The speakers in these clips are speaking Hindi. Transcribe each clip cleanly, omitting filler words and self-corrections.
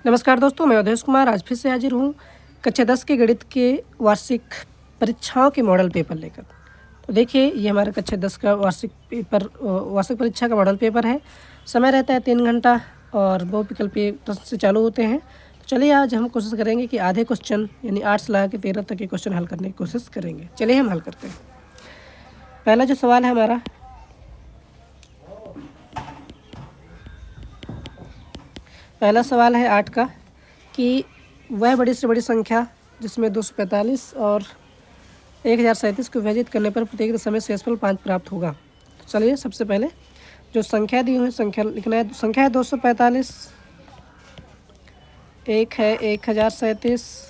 नमस्कार दोस्तों, मैं अवधेश कुमार आज फिर से हाजिर हूँ कक्षा 10 के गणित के वार्षिक परीक्षाओं के मॉडल पेपर लेकर। तो देखिए, ये हमारा कक्षा 10 का वार्षिक परीक्षा का मॉडल पेपर है। समय रहता है 3 घंटा और बहुविकल्प प्रश्न से चालू होते हैं। तो चलिए आज हम कोशिश करेंगे कि आधे क्वेश्चन यानी 8 से लगा के 13 तक के क्वेश्चन हल करने की कोशिश करेंगे। चलिए हम हल करते हैं। पहला जो सवाल है हमारा, पहला सवाल है 8 का कि वह बड़ी से बड़ी संख्या जिसमें 245 और 1037 को विभाजित करने पर प्रत्येक दशमलव शेषफल 5 प्राप्त होगा। तो चलिए सबसे पहले जो संख्या दी हुई संख्या लिखना है। संख्या है 245, एक है 1037,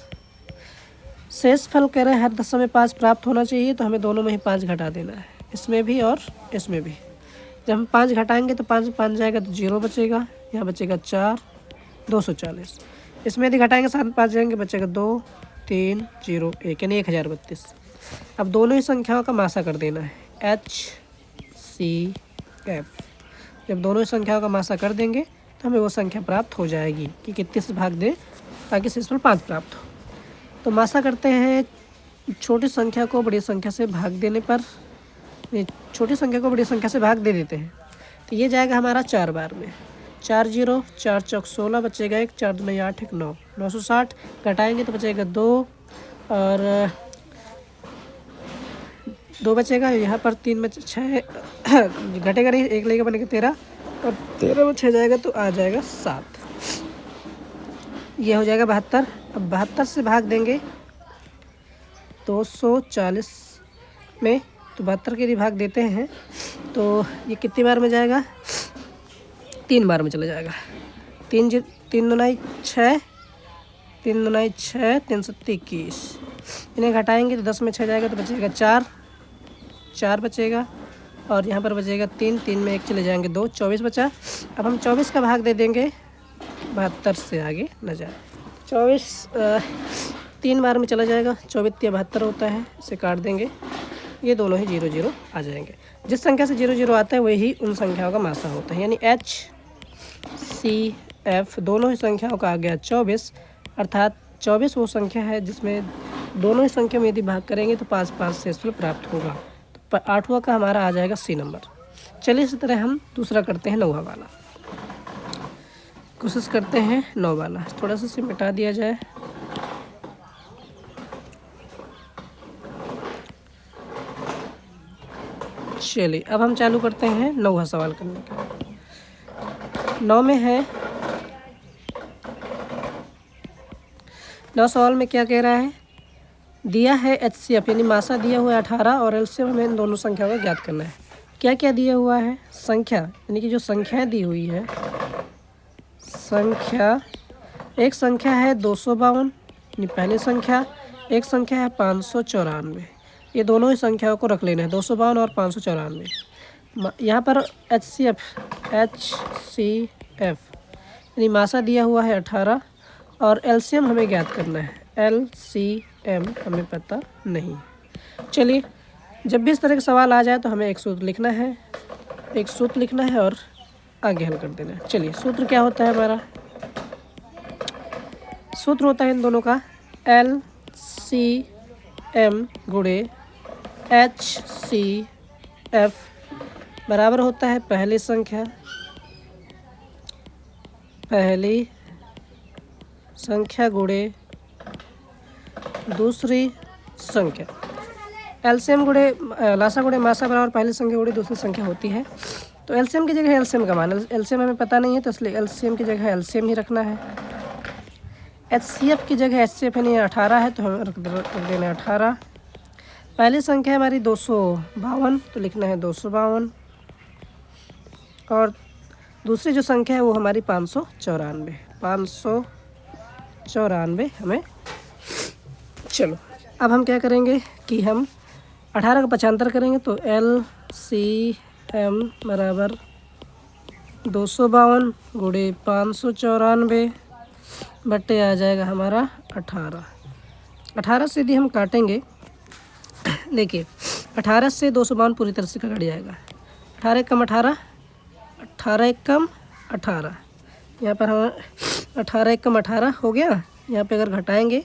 शेषफल कह रहे हैं हर दशमलव में 5 प्राप्त होना चाहिए, तो हमें दोनों में ही 5 घटा देना है, इसमें भी और इसमें भी। जब हम 5 घटाएंगे तो 5 5 जाएगा तो 0 बचेगा, यहाँ बचेगा 4, 240। इसमें यदि घटाएंगे 7 5 जाएंगे, बचेगा 2 3 0 1 यानी 1032। अब दोनों ही संख्याओं का मासा कर देना है, HCF। जब दोनों ही संख्याओं का मासा कर देंगे तो हमें वो संख्या प्राप्त हो जाएगी कि कितने से भाग दें ताकि शेषफल 5 प्राप्त हो। तो मासा करते हैं, छोटी संख्या को बड़ी संख्या से भाग देने पर, छोटी संख्या को बड़ी संख्या से भाग दे देते हैं, तो ये जाएगा हमारा 4 बार में। 4 0 4 चौक 16 बचेगा 1, 4 2 8 1 9, 960 घटाएंगे तो बचेगा 2 और 2 बचेगा, यहाँ पर 3 में 6 घटेगा नहीं, 1 लेगा बनेगा 13 और 13 में 6 जाएगा तो आ जाएगा 7। ये हो जाएगा 72। अब 72 से भाग देंगे 240 में, तो 72 के लिए भाग देते हैं तो ये कितनी बार में जाएगा, 3 बार में चला जाएगा। 3 9 6, 3 9 6, 3 7 21। इन्हें घटाएंगे तो 10 में 6 जाएगा तो बचेगा 4, 4 बचेगा और यहाँ पर बचेगा 3, 3 में 1 चले जाएंगे 2, 24 बचा। अब हम 24 का भाग दे देंगे, 72 से आगे न जाए। 24 3 बार में चला जाएगा, 24 या 72 होता है, इसे काट देंगे, ये दोनों ही 0 0 आ जाएंगे। जिस संख्या से 0 0 आता है वही उन संख्याओं का मासा होता है, यानी HCF दोनों ही संख्याओं का आ गया 24, अर्थात 24 वो संख्या है जिसमें दोनों ही संख्या में यदि भाग करेंगे तो 5 5 शेषफल प्राप्त होगा। तो 8वां का हमारा आ जाएगा C नंबर। चलिए इसी तरह हम दूसरा करते हैं 9वां वाला, कोशिश करते हैं 9 वाला। थोड़ा सा इसे मिटा दिया जाए। चलिए अब हम चालू करते हैं 9वां सवाल करने का। 9 में है, 9 सवाल में क्या कह रहा है, दिया है HCF यानी मासा दिया हुआ है 18 और LCM हमें इन दोनों संख्याओं को ज्ञात करना है। क्या क्या दिया हुआ है, संख्या यानी कि जो संख्याएं दी हुई है, संख्या एक संख्या है 252 यानी पहली संख्या, एक संख्या है 594। ये दोनों ही संख्याओं को रख लेना है, 252 और 594। यहाँ पर HCF यानी मासा दिया हुआ है 18 और LCM हमें ज्ञात करना है, LCM हमें पता नहीं। चलिए जब भी इस तरह का सवाल आ जाए तो हमें एक सूत्र लिखना है, एक सूत्र लिखना है और आगे हल कर देना है। चलिए सूत्र क्या होता है हमारा, सूत्र होता है इन दोनों का LCM गुणे HCF बराबर होता है पहली संख्या गुणे दूसरी संख्या। LCM गुणे लासा गुणे मासा बराबर पहली संख्या गुणे दूसरी संख्या होती है। तो LCM की जगह LCM का मान, LCM हमें पता नहीं है तो इसलिए LCM की जगह LCM ही रखना है। HCF की जगह HCF यानी 18 है तो हमें रख देना है 18। पहली संख्या हमारी 252 तो लिखना है 252 और दूसरी जो संख्या है वो हमारी 594 हमें। चलो अब हम क्या करेंगे कि हम 18 का 75 करेंगे तो LCM बराबर 252 गुणे 594 बट्टे आ जाएगा हमारा 18 से यदि हम काटेंगे, देखिए 18 से 252 पूरी तरह से कट जाएगा, 18 कम 18, 18 एक कम 18, यहाँ पर हम 18 एकम 18 हो गया। यहाँ पे अगर घटाएंगे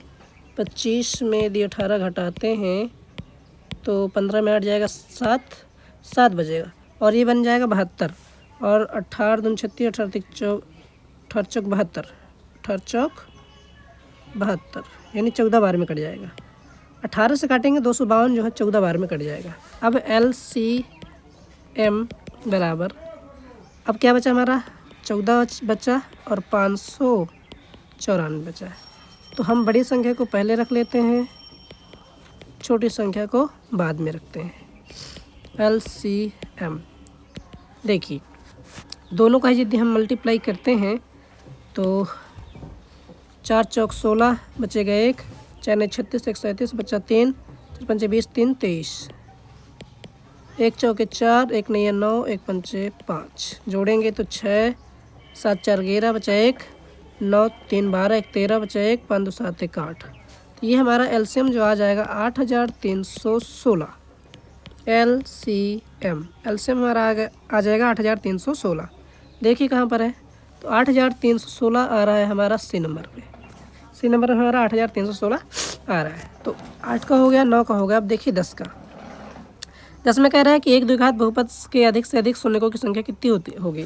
25 में यदि 18 घटाते हैं तो 15 में 8 जाएगा 7, 7 बजेगा और ये बन जाएगा 72। और 18 दूनी 36, 18 तिक 18 चौक 72, 18 चौक 72 यानी 14 बार में कट जाएगा। 18 से काटेंगे 252 जो है 14 बार में कट जाएगा। अब LCM बराबर, अब क्या बचा हमारा 14 बचा और 594 बचा है। तो हम बड़ी संख्या को पहले रख लेते हैं, छोटी संख्या को बाद में रखते हैं। LCM देखिए दोनों का यदि हम मल्टीप्लाई करते हैं तो 4 चौक 16 बचेगा 1, 4 ने 36, 1 37 बचा 3, 5 20 3 23, 1 चौके 4, 1 नहीं 9, 1 पंचे 5, जोड़ेंगे तो 6, 7 4 11 बचा 1, 9 3 12, 1 13 बचा 1, 5 2 7 1 8। तो ये हमारा LCM जो आ जाएगा 8316। LCM हमारा आ जाएगा 8316। देखिए कहाँ पर है, तो 8316 आ रहा है हमारा C नंबर पे। C नंबर हमारा 8316 आ रहा है। तो 8 का हो गया, 9 का हो गया। अब देखिए 10 का। 10 में कह रहा है कि एक द्विघात बहुपद के अधिक से अधिक शून्यकों की संख्या कितनी होगी।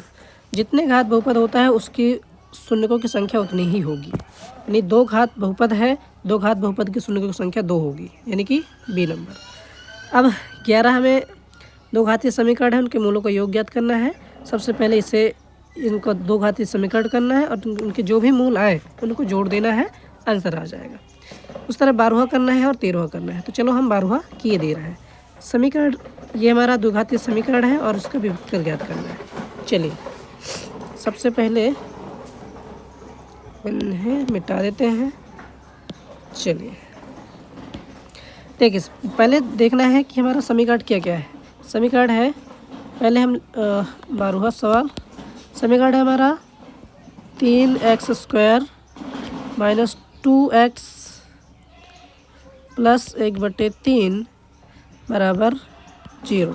जितने घात बहुपद होता है उसकी शून्यकों की संख्या उतनी ही होगी। यानी 2 घात बहुपद है, 2 घात बहुपद की शून्यकों की संख्या 2 होगी, यानी कि B नंबर। अब 11 हमें 2 घातीय समीकरण है, उनके मूलों का योग ज्ञात करना है। सबसे पहले इनको 2 घातीय समीकरण करना है और उनके जो भी मूल आए उनको जोड़ देना है, आंसर आ जाएगा। उस तरह 12वां करना है और 13वां करना है। तो चलो हम 12वां किए दे रहे हैं। समीकरण ये हमारा द्विघातीय समीकरण है और उसका विभक्तर ज्ञात करना है। चलिए सबसे पहले इन्हें मिटा देते हैं। चलिए देखिए पहले देखना है कि हमारा समीकरण क्या क्या है। समीकरण है पहले हम 12वां सवाल। समीकरण है हमारा 3x² माइनस 2x प्लस 1/3 बराबर 0।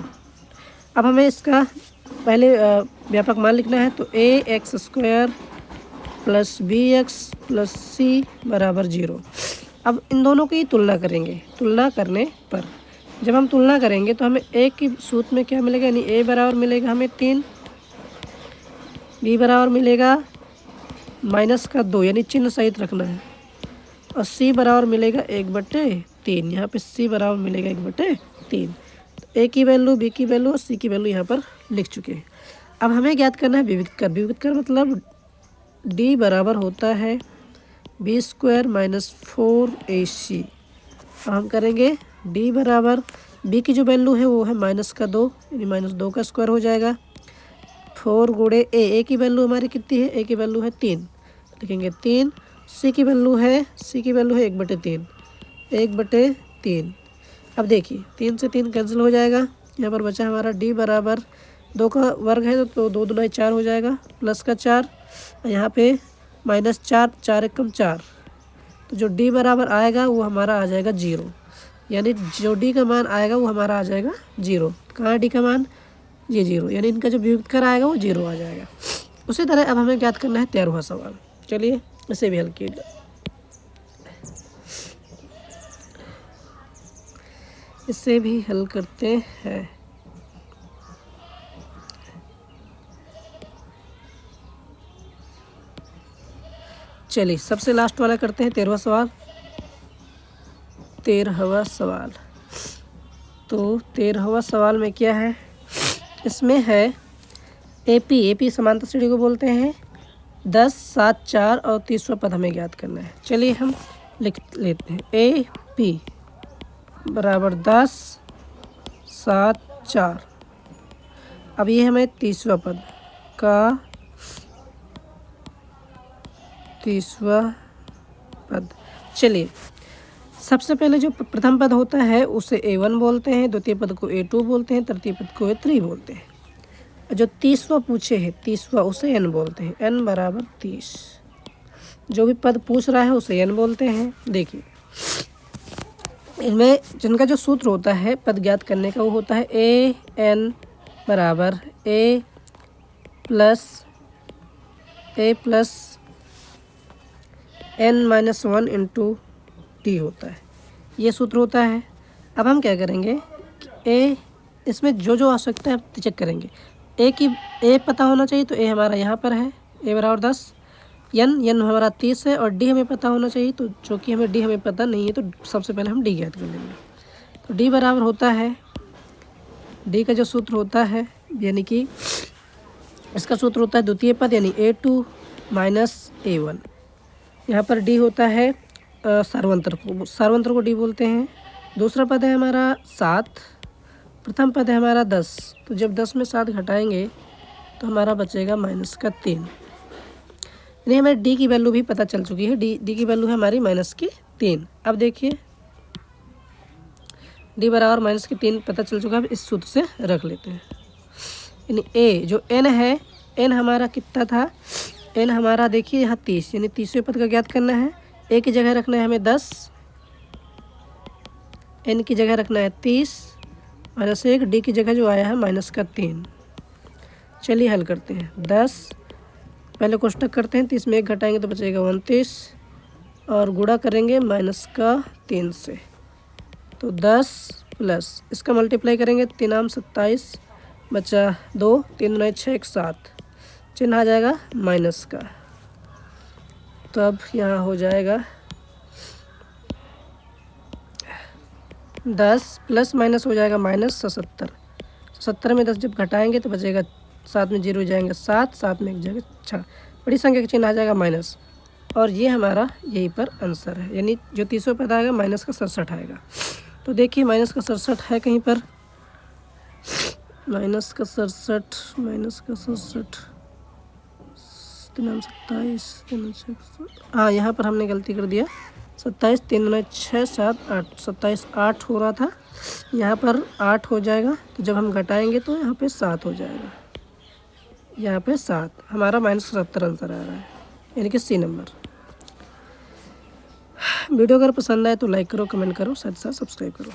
अब हमें इसका पहले व्यापक मान लिखना है। तो ax² plus bx plus c बराबर 0। अब इन दोनों की तुलना करेंगे। तुलना करने पर जब हम तुलना करेंगे तो हमें a की सूत्र में क्या मिलेगा, यानी a बराबर मिलेगा हमें 3, b बराबर मिलेगा -2 यानी चिन्ह सहित रखना है, और c बराबर मिलेगा 1/3। यहाँ पे c बराबर मिलेगा 1/3। तो a की वैल्यू, b की वैल्यू और c की वैल्यू यहाँ पर लिख चुके हैं। अब हमें ज्ञात करना है विविधकर। विविधकर मतलब d बराबर होता है b² माइनस 4ac। अब हम करेंगे d बराबर b की जो वैल्यू है वो है -2 यानी -2 का स्क्वायर हो जाएगा। 4 गुणे a की वैल्यू हमारी कितनी है, a की वैल्यू है 3, लिखेंगे 3। c की वैल्यू है 1/3, 1/3। अब देखिए 3 से 3 कैंसिल हो जाएगा। यहाँ पर बचा हमारा d बराबर 2 का वर्ग है तो 2 दूना 4 हो जाएगा, प्लस का 4, यहाँ पे -4, 4 एकम 4। तो जो d बराबर आएगा वो हमारा आ जाएगा 0, यानी जो d का मान आएगा वो हमारा आ जाएगा 0। कहाँ है d का मान, ये 0, यानी इनका जो विविधकर आएगा वो 0 आ जाएगा। उसी तरह अब हमें ज्ञात करना है 13वां सवाल। चलिए इसे भी हल कीजिए। इसे भी हल करते हैं। चलिए सबसे लास्ट वाला करते हैं 13वां सवाल। 13वां सवाल, तो 13वां सवाल में क्या है, इसमें है AP समांतर श्रेणी को बोलते हैं। 10, 7, 4 और 30वां पद हमें ज्ञात करना है। चलिए हम लिख लेते हैं। AP बराबर 10, 7, 4। अब ये हमें 30वां पद का 30वां पद। चलिए सबसे पहले जो प्रथम पद होता है उसे A1 बोलते हैं, द्वितीय पद को A2 बोलते हैं, तृतीय पद को A3 बोलते हैं। जो 30वां पूछे है 30वां उसे n बोलते हैं, n बराबर 30। जो भी पद पूछ रहा है उसे n बोलते हैं। देखिए इनमें जिनका जो सूत्र होता है पद ज्ञात करने का वो होता है an बराबर a plus A plus n-1 into D होता है, ये सूत्र होता है। अब हम क्या करेंगे कि ए इसमें जो जो आवश्यकता है चेक करेंगे। ए पता होना चाहिए, तो ए हमारा यहाँ पर है, ए बराबर 10, n हमारा 30 है, और डी हमें पता होना चाहिए, तो जो कि डी हमें पता नहीं है, तो सबसे पहले हम डी ज्ञात कर लेंगे। तो डी बराबर होता है, डी का जो सूत्र होता है, यानी कि इसका सूत्र होता है द्वितीय पद यानी A2 माइनस A1। यहाँ पर डी होता है सार्वंत्र को डी बोलते हैं। दूसरा पद है हमारा 7, प्रथम पद है हमारा 10। तो जब 10 में 7 घटाएंगे तो हमारा बचेगा -3। यानी हमें डी की वैल्यू भी पता चल चुकी है। डी की वैल्यू है हमारी -3। अब देखिए डी बराबर -3 पता चल चुका है। अब इस सूत्र से रख लेते हैं। यानी ए जो n है, n हमारा कितना था, n हमारा देखिए यहाँ 30, यानी 30वें पद का ज्ञात करना है। ए की जगह रखना है हमें 10, n की जगह रखना है 30 -1, डी की जगह जो आया है -3। चलिए हल करते हैं। 10 पहले कोष्टक करते हैं, 30 में 1 घटाएंगे तो बचेगा 29, और गुणा करेंगे -3 से। तो 10 प्लस इसका मल्टीप्लाई करेंगे, 3 27 बचा 2, 3 9 6 7, चिन्ह आ जाएगा माइनस का। तो अब यहाँ हो जाएगा 10 प्लस माइनस हो जाएगा -77। 70 में 10 जब घटाएंगे तो बचेगा, 7 में 0 जाएंगे 7, 7 में 1 जाएगा 6, बड़ी संख्या का चिन्ह आ जाएगा माइनस। और ये हमारा यहीं पर आंसर है, यानी जो 30वें पद आएगा -67 आएगा। तो देखिए -67 है कहीं पर, -67 27, हाँ यहाँ पर हमने गलती कर दिया। 27 3 9 6 7 8, 27 8 हो रहा था, यहाँ पर 8 हो जाएगा। तो जब हम घटाएंगे तो यहाँ पे 7 हो जाएगा, यहाँ पे 7, हमारा -70 आंसर आ रहा है, यानी कि सी नंबर। वीडियो अगर पसंद आए तो लाइक करो, कमेंट करो, साथ साथ सब्सक्राइब करो।